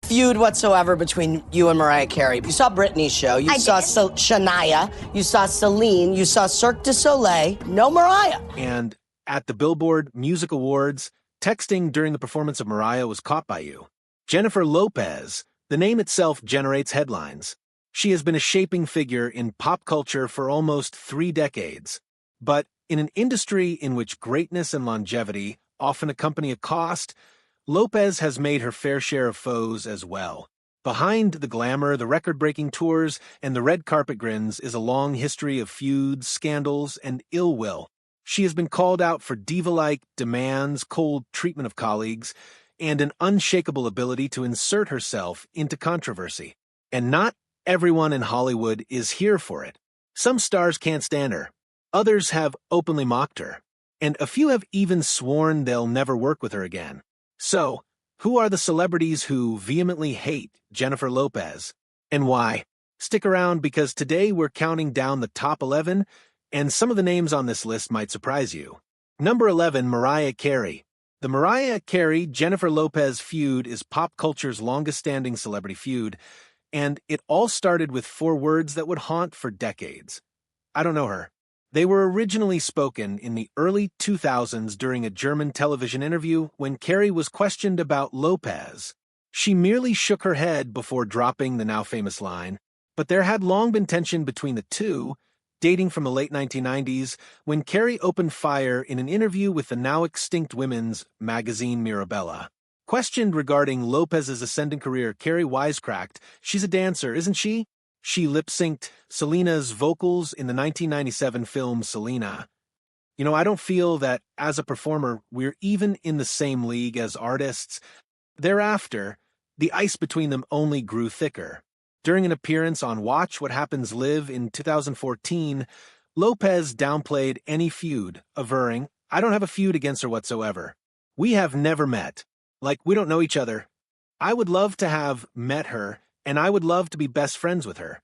feud whatsoever between you and Mariah Carey. You saw Britney's show. You saw Shania. You saw Celine. You saw Cirque du Soleil. No Mariah. And at the Billboard Music Awards, texting during the performance of Mariah was caught by you. Jennifer Lopez, the name itself generates headlines. She has been a shaping figure in pop culture for almost 3 decades. But in an industry in which greatness and longevity often accompany a cost, Lopez has made her fair share of foes as well. Behind the glamour, the record-breaking tours, and the red carpet grins is a long history of feuds, scandals, and ill will. She has been called out for diva-like demands, cold treatment of colleagues, and an unshakable ability to insert herself into controversy. And not everyone in Hollywood is here for it. Some stars can't stand her. Others have openly mocked her. And a few have even sworn they'll never work with her again. So, who are the celebrities who vehemently hate Jennifer Lopez? And why? Stick around because today we're counting down the top 11, and some of the names on this list might surprise you. Number 11, Mariah Carey. The Mariah Carey-Jennifer Lopez feud is pop culture's longest-standing celebrity feud, and it all started with 4 words that would haunt for decades. I don't know her. They were originally spoken in the early 2000s during a German television interview when Carey was questioned about Lopez. She merely shook her head before dropping the now-famous line, but there had long been tension between the two, dating from the late 1990s when Carey opened fire in an interview with the now-extinct women's magazine Mirabella. Questioned regarding Lopez's ascending career, Carey wisecracked, "She's a dancer, isn't she?" She lip-synced Selena's vocals in the 1997 film Selena. I don't feel that, as a performer, we're even in the same league as artists. Thereafter, the ice between them only grew thicker. During an appearance on Watch What Happens Live in 2014, Lopez downplayed any feud, averring, "I don't have a feud against her whatsoever. We have never met. Like, we don't know each other. I would love to have met her, and I would love to be best friends with her."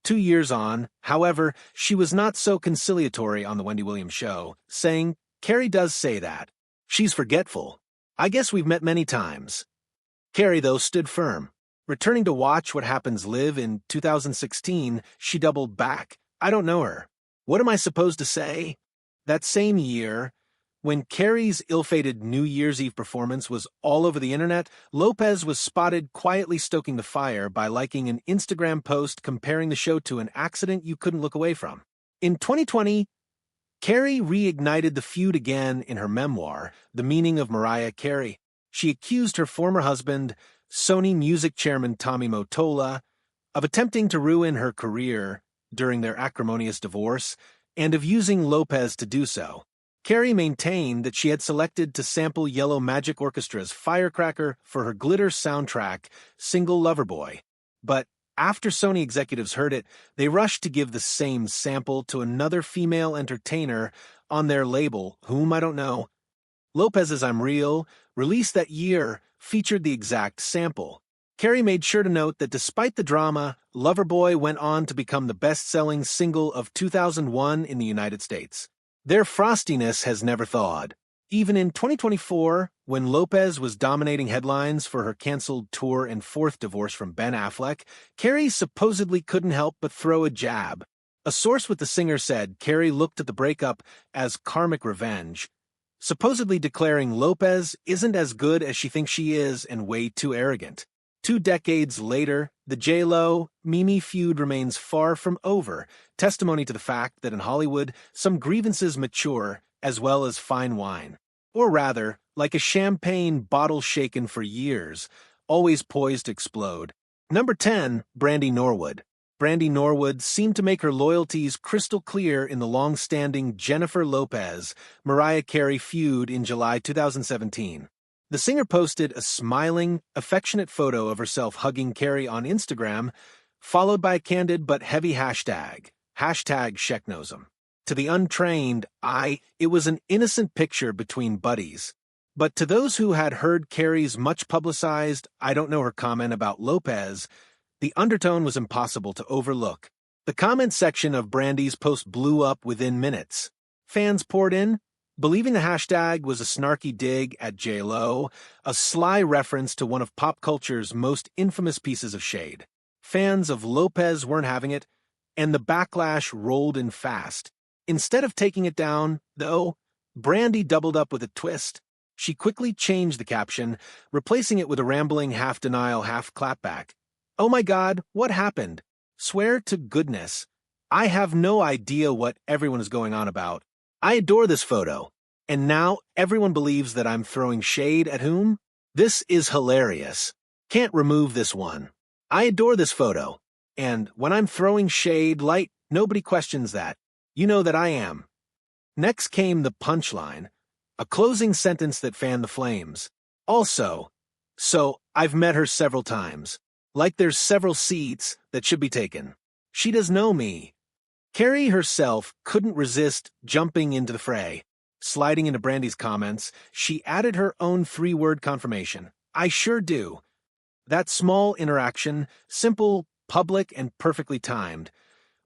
2 years on, however, she was not so conciliatory on The Wendy Williams Show, saying, "Carey does say that. She's forgetful. I guess we've met many times." Carey, though, stood firm. Returning to Watch What Happens Live in 2016, she doubled back. "I don't know her. What am I supposed to say?" That same year, when Carey's ill-fated New Year's Eve performance was all over the internet, Lopez was spotted quietly stoking the fire by liking an Instagram post comparing the show to an accident you couldn't look away from. In 2020, Carey reignited the feud again in her memoir, The Meaning of Mariah Carey. She accused her former husband, Sony Music chairman Tommy Mottola, of attempting to ruin her career during their acrimonious divorce and of using Lopez to do so. Carey maintained that she had selected to sample Yellow Magic Orchestra's Firecracker for her glitter soundtrack, Single Loverboy. But after Sony executives heard it, they rushed to give the same sample to another female entertainer on their label, whom I don't know. Lopez's I'm Real, released that year, featured the exact sample. Carey made sure to note that despite the drama, Loverboy went on to become the best-selling single of 2001 in the United States. Their frostiness has never thawed. Even in 2024, when Lopez was dominating headlines for her canceled tour and 4th divorce from Ben Affleck, Carey supposedly couldn't help but throw a jab. A source with the singer said Carey looked at the breakup as karmic revenge, supposedly declaring Lopez isn't as good as she thinks she is and way too arrogant. 2 decades later, the J.Lo, Mimi feud remains far from over, testimony to the fact that in Hollywood, some grievances mature as well as fine wine. Or rather, like a champagne bottle shaken for years, always poised to explode. Number 10, Brandy Norwood. Brandy Norwood seemed to make her loyalties crystal clear in the long-standing Jennifer Lopez, Mariah Carey feud in July 2017. The singer posted a smiling, affectionate photo of herself hugging Carey on Instagram, followed by a candid but heavy hashtag #Shecknosem. To the untrained eye, it was an innocent picture between buddies. But to those who had heard Carey's much-publicized "I don't know her" comment about Lopez, the undertone was impossible to overlook. The comment section of Brandy's post blew up within minutes. Fans poured in, believing the hashtag was a snarky dig at J.Lo, a sly reference to one of pop culture's most infamous pieces of shade. Fans of Lopez weren't having it, and the backlash rolled in fast. Instead of taking it down, though, Brandy doubled up with a twist. She quickly changed the caption, replacing it with a rambling half-denial, half-clapback. "Oh my God, what happened? Swear to goodness. I have no idea what everyone is going on about. I adore this photo. And now everyone believes that I'm throwing shade at whom? This is hilarious. Can't remove this one. I adore this photo. And when I'm throwing shade, nobody questions that. You know that I am." Next came the punchline, a closing sentence that fanned the flames. Also, so I've met her several times. Like there's several seats that should be taken. She does know me. Carrie herself couldn't resist jumping into the fray. Sliding into Brandy's comments, she added her own three-word confirmation. "I sure do." That small interaction, simple, public, and perfectly timed,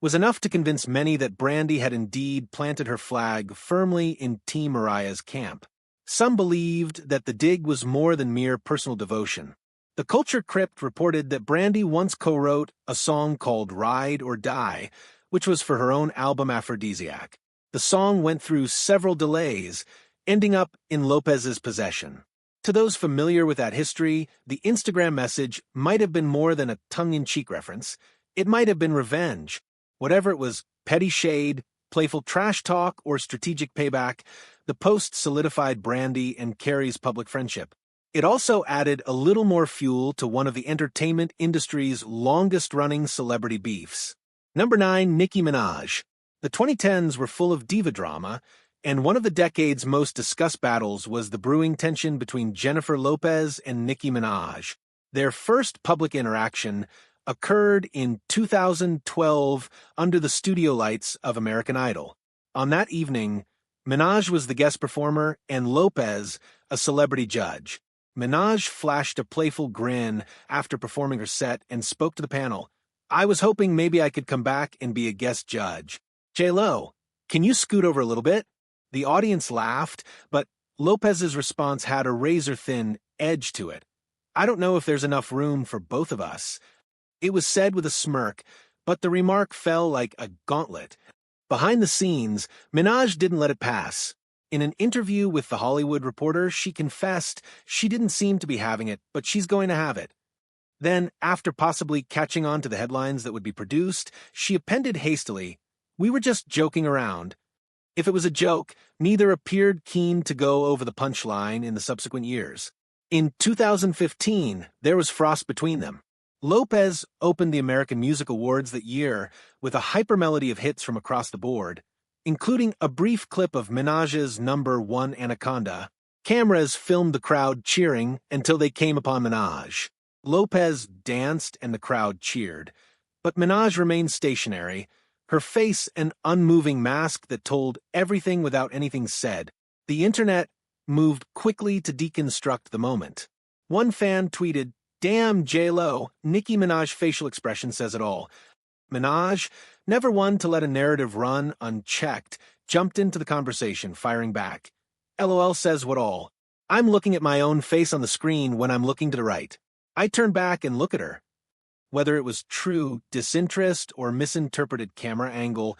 was enough to convince many that Brandy had indeed planted her flag firmly in Team Mariah's camp. Some believed that the dig was more than mere personal devotion. The Culture Crypt reported that Brandy once co-wrote a song called Ride or Die, which was for her own album Aphrodisiac. The song went through several delays, ending up in Lopez's possession. To those familiar with that history, the Instagram message might have been more than a tongue-in-cheek reference. It might have been revenge. Whatever it was, petty shade, playful trash talk, or strategic payback, the post solidified Brandy and Carrie's public friendship. It also added a little more fuel to one of the entertainment industry's longest-running celebrity beefs. Number 9, Nicki Minaj. The 2010s were full of diva drama, and one of the decade's most discussed battles was the brewing tension between Jennifer Lopez and Nicki Minaj. Their first public interaction occurred in 2012 under the studio lights of American Idol. On that evening, Minaj was the guest performer and Lopez a celebrity judge. Minaj flashed a playful grin after performing her set and spoke to the panel. "I was hoping maybe I could come back and be a guest judge. J.Lo, can you scoot over a little bit?" The audience laughed, but Lopez's response had a razor-thin edge to it. "I don't know if there's enough room for both of us." It was said with a smirk, but the remark fell like a gauntlet. Behind the scenes, Minaj didn't let it pass. In an interview with The Hollywood Reporter, she confessed she didn't seem to be having it, but she's going to have it. Then, after possibly catching on to the headlines that would be produced, she appended hastily, "We were just joking around." If it was a joke, neither appeared keen to go over the punchline in the subsequent years. In 2015, there was frost between them. Lopez opened the American Music Awards that year with a hypermelody of hits from across the board, including a brief clip of Minaj's number one Anaconda. Cameras filmed the crowd cheering until they came upon Minaj. Lopez danced and the crowd cheered, but Minaj remained stationary, her face an unmoving mask that told everything without anything said. The internet moved quickly to deconstruct the moment. One fan tweeted, "Damn J.Lo, Nicki Minaj facial expression says it all." Minaj, never one to let a narrative run unchecked, jumped into the conversation, firing back. "LOL says what all. I'm looking at my own face on the screen when I'm looking to the right. I turn back and look at her." Whether it was true disinterest or misinterpreted camera angle,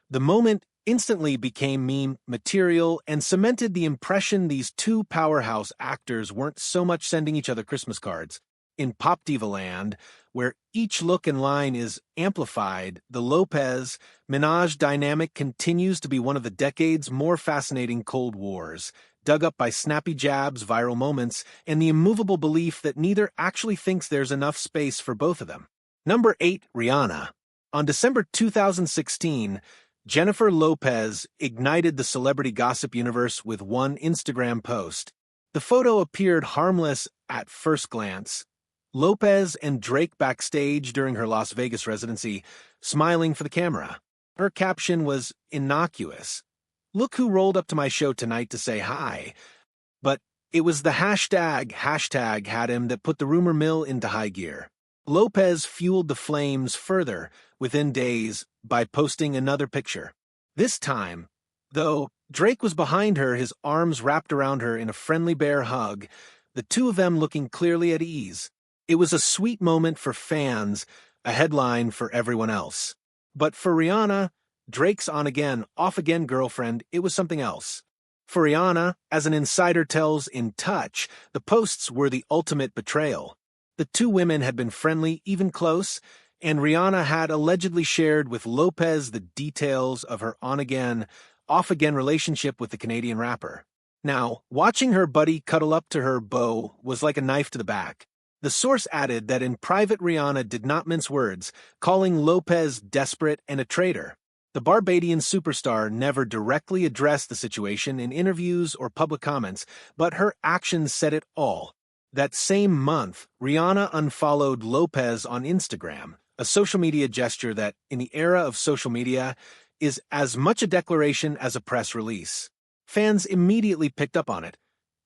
the moment instantly became meme material and cemented the impression these two powerhouse actors weren't so much sending each other Christmas cards. In pop diva land, where each look and line is amplified, the Lopez-Minaj dynamic continues to be one of the decade's more fascinating Cold Wars, dug up by snappy jabs, viral moments, and the immovable belief that neither actually thinks there's enough space for both of them. Number 8, Rihanna. On December 2016, Jennifer Lopez ignited the celebrity gossip universe with one Instagram post. The photo appeared harmless at first glance. Lopez and Drake backstage during her Las Vegas residency, smiling for the camera. Her caption was innocuous. "Look who rolled up to my show tonight to say hi." But it was the hashtag had him that put the rumor mill into high gear. Lopez fueled the flames further within days by posting another picture. This time, though, Drake was behind her, his arms wrapped around her in a friendly bear hug, the two of them looking clearly at ease. It was a sweet moment for fans, a headline for everyone else. But for Rihanna, Drake's on-again, off-again girlfriend, it was something else. For Rihanna, as an insider tells In Touch, the posts were the ultimate betrayal. The two women had been friendly, even close, and Rihanna had allegedly shared with Lopez the details of her on-again, off-again relationship with the Canadian rapper. Now, watching her buddy cuddle up to her beau was like a knife to the back. The source added that in private Rihanna did not mince words, calling Lopez desperate and a traitor. The Barbadian superstar never directly addressed the situation in interviews or public comments, but her actions said it all. That same month, Rihanna unfollowed Lopez on Instagram, a social media gesture that, in the era of social media, is as much a declaration as a press release. Fans immediately picked up on it,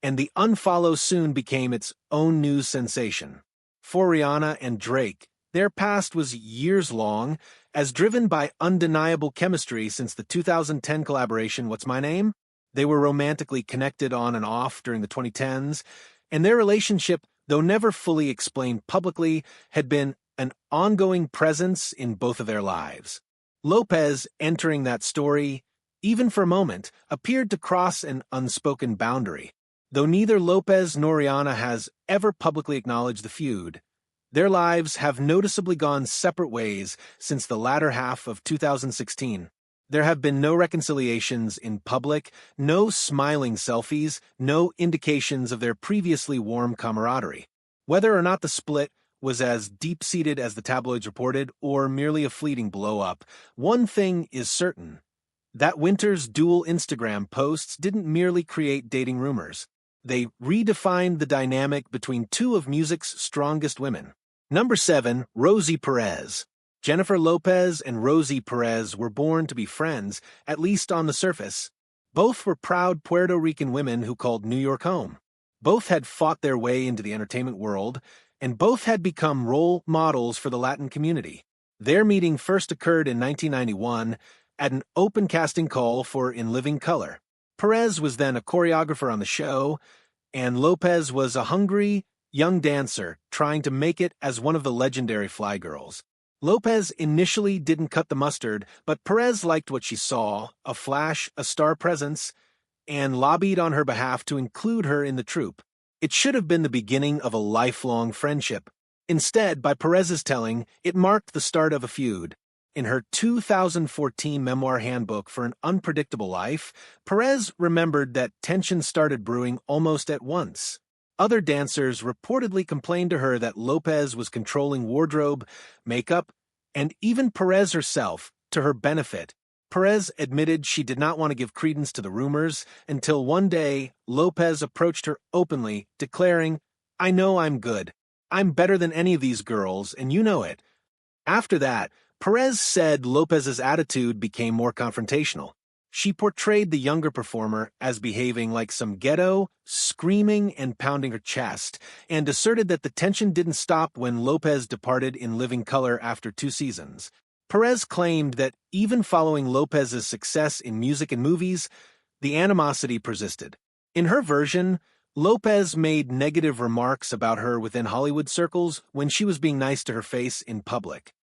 and the unfollow soon became its own news sensation. For Rihanna and Drake, their past was years long, as driven by undeniable chemistry since the 2010 collaboration What's My Name? They were romantically connected on and off during the 2010s, and their relationship, though never fully explained publicly, had been an ongoing presence in both of their lives. Lopez, entering that story, even for a moment, appeared to cross an unspoken boundary. Though neither Lopez nor Rihanna has ever publicly acknowledged the feud, their lives have noticeably gone separate ways since the latter half of 2016. There have been no reconciliations in public, no smiling selfies, no indications of their previously warm camaraderie. Whether or not the split was as deep-seated as the tabloids reported, or merely a fleeting blow-up, one thing is certain. That winter's dual Instagram posts didn't merely create dating rumors. They redefined the dynamic between two of music's strongest women. Number 7, Rosie Perez. Jennifer Lopez and Rosie Perez were born to be friends, at least on the surface. Both were proud Puerto Rican women who called New York home. Both had fought their way into the entertainment world, and both had become role models for the Latin community. Their meeting first occurred in 1991 at an open casting call for In Living Color. Perez was then a choreographer on the show, and Lopez was a hungry, young dancer trying to make it as one of the legendary Fly Girls. Lopez initially didn't cut the mustard, but Perez liked what she saw, a flash, a star presence, and lobbied on her behalf to include her in the troupe. It should have been the beginning of a lifelong friendship. Instead, by Perez's telling, it marked the start of a feud. In her 2014 memoir handbook for an unpredictable life, Perez remembered that tension started brewing almost at once. Other dancers reportedly complained to her that Lopez was controlling wardrobe, makeup, and even Perez herself, to her benefit. Perez admitted she did not want to give credence to the rumors until one day Lopez approached her openly, declaring, "I know I'm good. I'm better than any of these girls, and you know it." After that, Perez said Lopez's attitude became more confrontational. She portrayed the younger performer as behaving like some ghetto, screaming and pounding her chest, and asserted that the tension didn't stop when Lopez departed In Living Color after 2 seasons. Perez claimed that even following Lopez's success in music and movies, the animosity persisted. In her version, Lopez made negative remarks about her within Hollywood circles when she was being nice to her face in public.